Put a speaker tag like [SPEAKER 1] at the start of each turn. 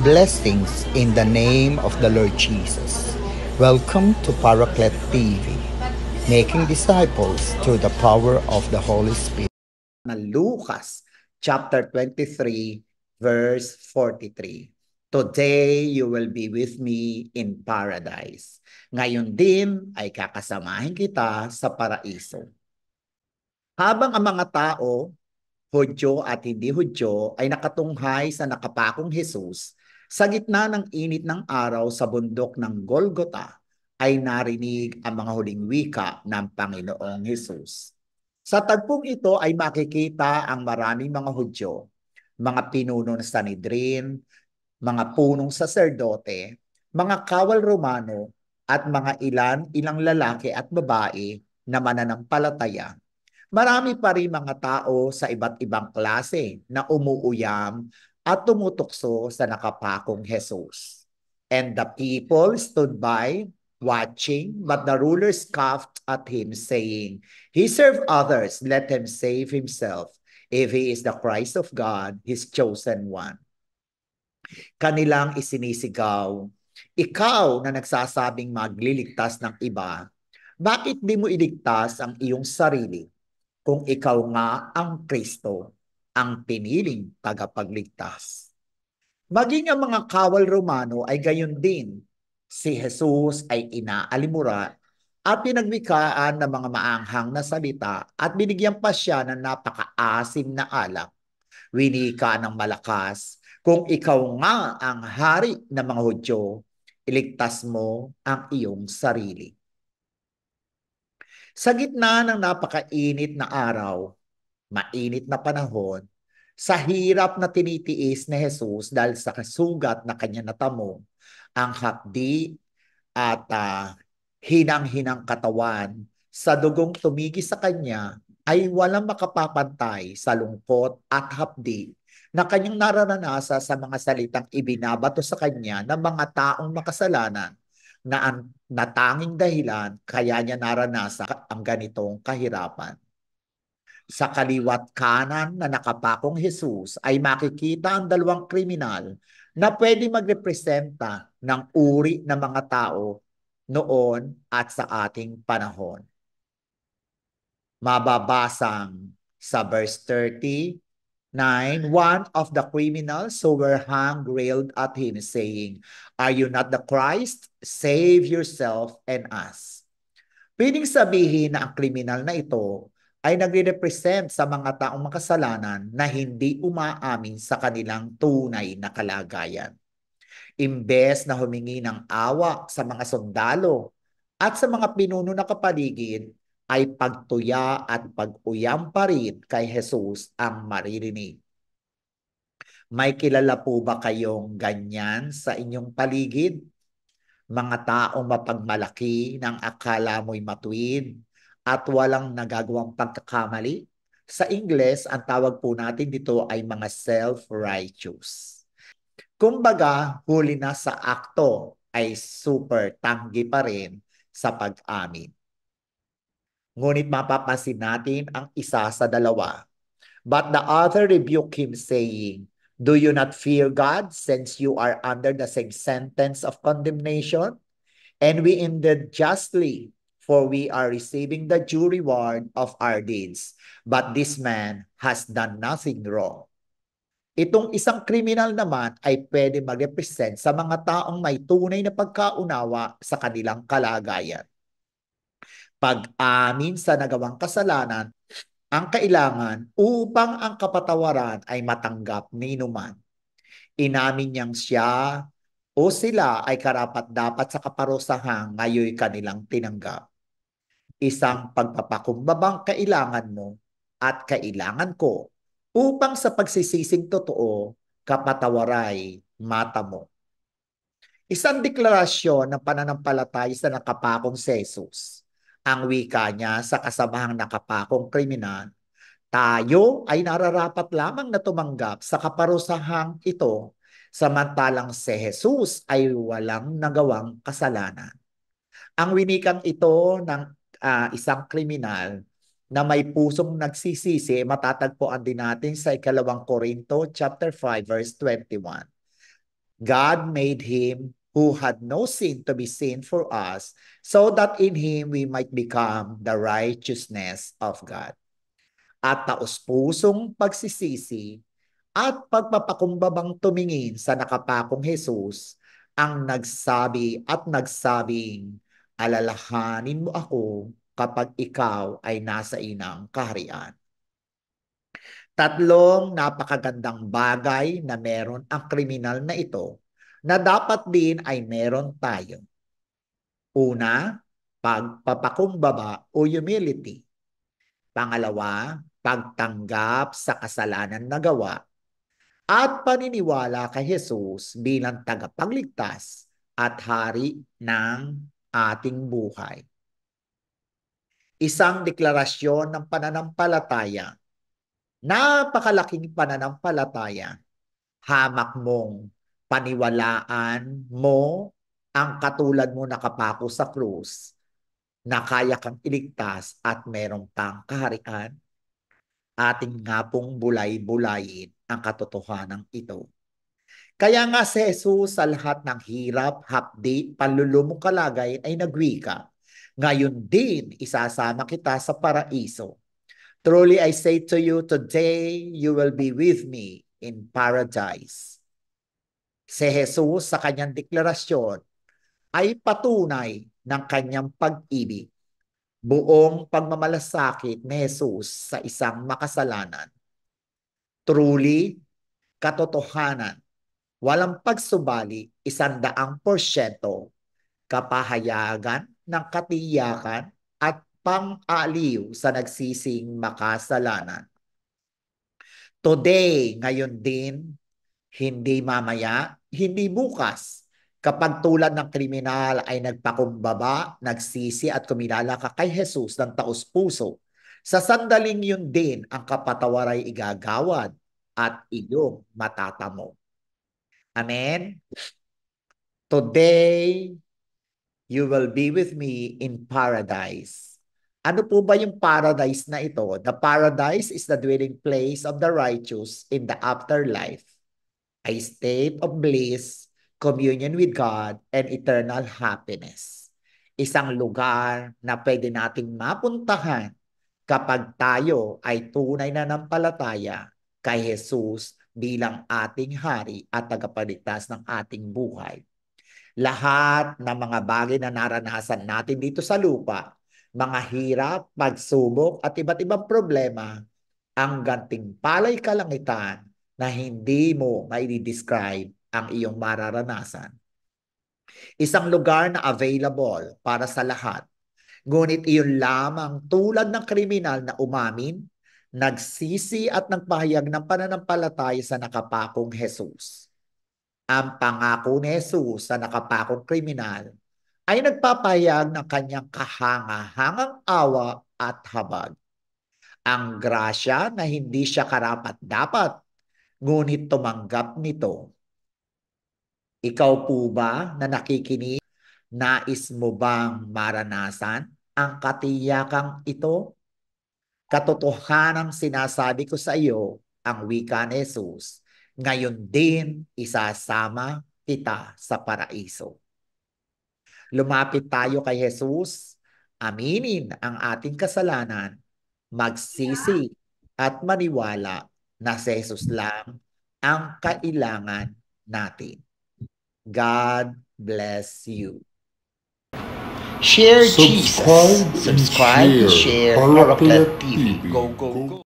[SPEAKER 1] Blessings in the name of the Lord Jesus. Welcome to Paraclet TV, making disciples through the power of the Holy Spirit.
[SPEAKER 2] Na Lucas chapter 23 verse 43. Today you will be with me in paradise. Ngayon din ay kakasamahin kita sa paraiso. Habang ang mga tao, Hudyo at hindi Hudyo, ay nakatunghay sa nakapakong Jesus, sa gitna ng init ng araw sa bundok ng Golgota, ay narinig ang mga huling wika ng Panginoong Jesus. Sa tagpong ito ay makikita ang maraming mga Hudyo, mga pinuno ng Sanhedrin, mga punong saserdote, mga kawal Romano, at mga ilang lalaki at babae na mananampalataya. Marami pa rin mga tao sa iba't ibang klase na umuuyam at tumutukso sa nakapakong Jesus. And the people stood by, watching, but the ruler scoffed at him, saying, "He served others, let him save himself. If he is the Christ of God, his chosen one." Kanilang isinisigaw, "Ikaw na nagsasabing magliligtas ng iba, bakit di mo iligtas ang iyong sarili? Kung ikaw nga ang Kristo, ang piniling tagapagligtas." Maging ang mga kawal Romano ay gayon din. Si Jesus ay inaalimura at pinagwikaan ng mga maanghang na salita at binigyan pa siya ng napakaasim na alak. Winika ng malakas, "Kung ikaw nga ang hari ng mga Hudyo, iligtas mo ang iyong sarili." Sa gitna ng napakainit na araw, mainit na panahon, sa hirap na tinitiis ni Jesus dahil sa kasugat na kanya natamo, ang hapdi at hinang-hinang katawan sa dugong tumigi sa kanya ay walang makapapantay sa lungkot at hapdi na kanyang nararanasan sa mga salitang ibinabato sa kanya ng mga taong makasalanan na ang natanging dahilan kaya niya naranasan ang ganitong kahirapan. Sa kaliwat kanan na nakapakong Jesus ay makikita ang dalawang kriminal na pwede magrepresenta ng uri ng mga tao noon at sa ating panahon. Mababasang sa verse 39, one of the criminals who were hung railed at him, saying, "Are you not the Christ? Save yourself and us." Pwedeng sabihin na ang kriminal na ito ay nagre-represent sa mga taong makasalanan na hindi umaamin sa kanilang tunay na kalagayan. Imbes na humingi ng awa sa mga sundalo at sa mga pinuno na kapaligid, ay pagtuya at pag-uyam pa rin kay Jesus ang maririnig. May kilala po ba kayong ganyan sa inyong paligid? Mga taong mapagmalaki ng akala mo'y matuwid at walang nagagawang pagkakamali? Sa Ingles, ang tawag po natin dito ay mga self-righteous. Kumbaga, huli na sa akto ay super tanggi pa rin sa pag-amin. Ngunit mapapansin natin ang isa sa dalawa. But the other rebuked him, saying, "Do you not fear God, since you are under the same sentence of condemnation? And we indeed justly, for we are receiving the due reward of our deeds. But this man has done nothing wrong." Itong isang kriminal naman ay pwede mag-represent sa mga taong may tunay na pagkaunawa sa kanilang kalagayan. Pag-amin sa nagawang kasalanan ang kailangan upang ang kapatawaran ay matanggap ni numan. Inamin niyang siya o sila ay karapat-dapat sa kaparusahang ngayon kanilang tinanggap. Isang pagpapakumbabang kailangan mo at kailangan ko upang sa pagsisising totoo, kapatawaray mata mo. Isang deklarasyon ng pananampalataya sa nakapakong si Jesus. Ang wika niya sa kasamahang nakapakong kriminal, tayo ay nararapat lamang na tumanggap sa kaparusahang ito, samantalang si Jesus ay walang nagawang kasalanan. Ang winikang ito ng isang kriminal na may pusong nagsisisi, matatagpuan din natin sa 2 Korinto chapter 5 verse 21. God made him who had no sin to be sin for us, so that in him we might become the righteousness of God. At taos-pusong pagsisisi at pagpapakumbabang tumingin sa nakapakong Jesus ang nagsabi at nagsabing, alalahanin mo ako kapag ikaw ay nasa inang kaharian. Tatlong napakagandang bagay na meron ang kriminal na ito na dapat din ay meron tayo. Una, pagpapakumbaba o humility. Pangalawa, pagtanggap sa kasalanan na gawa. At paniniwala kay Jesus bilang tagapagligtas at hari ng ating buhay. Isang deklarasyon ng pananampalataya. Napakalaking pananampalataya. Hamak mong paniwalaan mo ang katulad mo nakapako sa krus na kaya kang iligtas at meron kang kaharian. Ating nga pong bulay-bulayin ang katotohanan ito. Kaya nga si Jesus sa lahat ng hirap, hapdi, panlulumong kalagay ay nagwika. Ngayon din isasama kita sa paraiso. Truly I say to you, today you will be with me in paradise. Si Jesus sa kanyang deklarasyon ay patunay ng kanyang pag-ibig. Buong pagmamalasakit ni Jesus sa isang makasalanan. Truly, katotohanan, walang pagsubali, 100% kapahayagan ng katiyakan at pang-aliw sa nagsising makasalanan. Today, ngayon din, hindi mamaya, hindi bukas, kapag tulad ng kriminal ay nagpakumbaba, nagsisi at kumilala ka kay Jesus ng taos-puso, sa sandaling yun din ang kapatawaran ay igagawad at iyong matatamo. Amen? Today, you will be with me in paradise. Ano po ba yung paradise na ito? The paradise is the dwelling place of the righteous in the afterlife. A state of bliss, communion with God, and eternal happiness. Isang lugar na pwede nating mapuntahan kapag tayo ay tunay na nampalataya kay Jesus bilang ating hari at tagapagligtas ng ating buhay. Lahat ng mga bagay na naranasan natin dito sa lupa, mga hirap, pagsubok at iba't ibang problema, ang gantimpala'y kalangitan na hindi mo mai-describe ang iyong mararanasan. Isang lugar na available para sa lahat. Ngunit iyon lamang tulad ng kriminal na umamin, nagsisi at nagpahayag ng pananampalataya sa nakapakong Jesus. Ang pangako ni Jesus sa nakapakong kriminal ay nagpapahayag ng kanyang kahangahangang awa at habag. Ang grasya na hindi siya karapat-dapat, ngunit tumanggap nito. Ikaw po ba na nakikinig, nais mo bang maranasan ang katiyakang ito? Katotohanang sinasabi ko sa iyo, ang wika ni Jesus, ngayon din isasama kita sa paraiso. Lumapit tayo kay Jesus, aminin ang ating kasalanan, magsisi at maniwala na si Jesus lang ang kailangan natin. God bless you.
[SPEAKER 1] Share
[SPEAKER 3] Subscribe
[SPEAKER 1] Jesus. Subscribe and share
[SPEAKER 3] Paraclet
[SPEAKER 1] Paraclet TV.
[SPEAKER 3] TV.
[SPEAKER 1] Go, go, go.